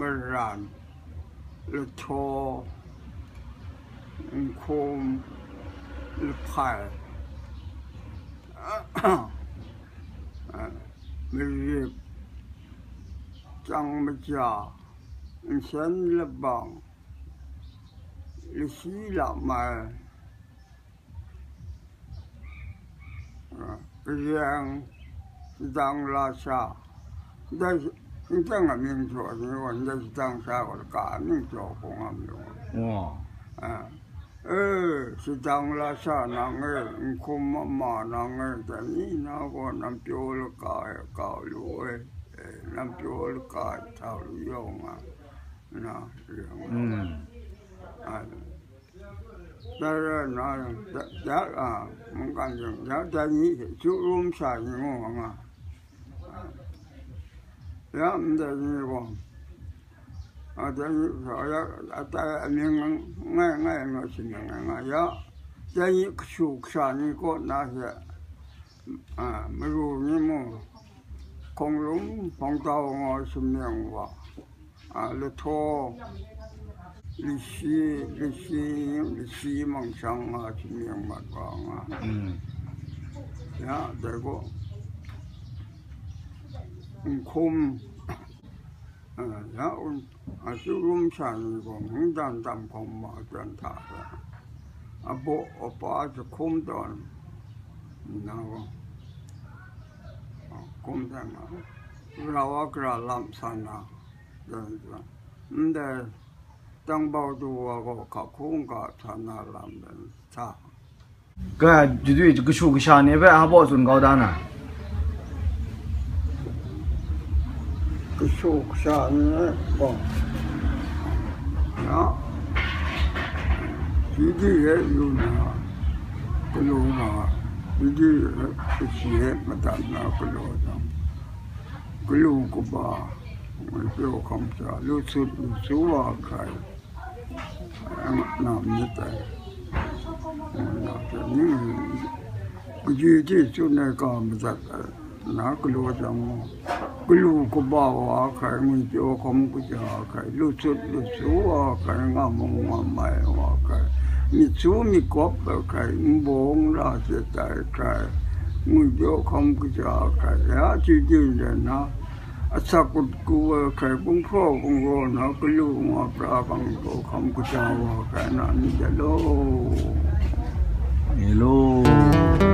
beran le cho khom le phai mình chẳng mà cha sen le bang le xí là mà riêng đang la sa đây chẳng là mình cho nhưng mà đây đang sa của cả mình cho cũng làm được đang la sa nàng ấy không mà nàng ấy cái này nó còn nằm chỗ là cả lúa nằm chỗ là cả thảo lúa mà nó đây nó giá mình cần dùng giá cái gì thì chú luôn xài như ngon mà giá mình đây như con cái gì rồi tại mình ngay nó xin ngay giá cái gì sụt xài như con nào vậy mới rồi như mà không lúng phong tàu ngồi xin miệng vào le thô lịch sử mang sang xin miệng mặt vào giá để có khum giá chú rùm sàn còn không đàn tầm không mà chuyện thả ra bộ ở cho khum toàn nào khum thế màเราก็làm sàn nào rồi 근데 땅 봐도 가 공가 산나 làm 차 cái tuyệt cái số cái sàn này vậy bao nhiêu cao đan à cái số sàn này còn đó chỉ đi luôn à cái lúa mà chỉ đi cái gì mà đặt nó cái lúa của bà mình kêu không sao lúc số vào cái làm như thế nhưng cái gì chỗ này còn mà đặt nó cái lúa trong cái lúa của bà vào cái mình kêu không có sao cái lúc số vào cái ngắm ngắm mày vào cái mình số mình cọp cái bông ra sẽ cái mình kêu không có sao cái giá chỉ là nó sakut ku kai bung pho bung ro na ku lu ma pra bang ko kham ku cha wa ka na ni da lo hello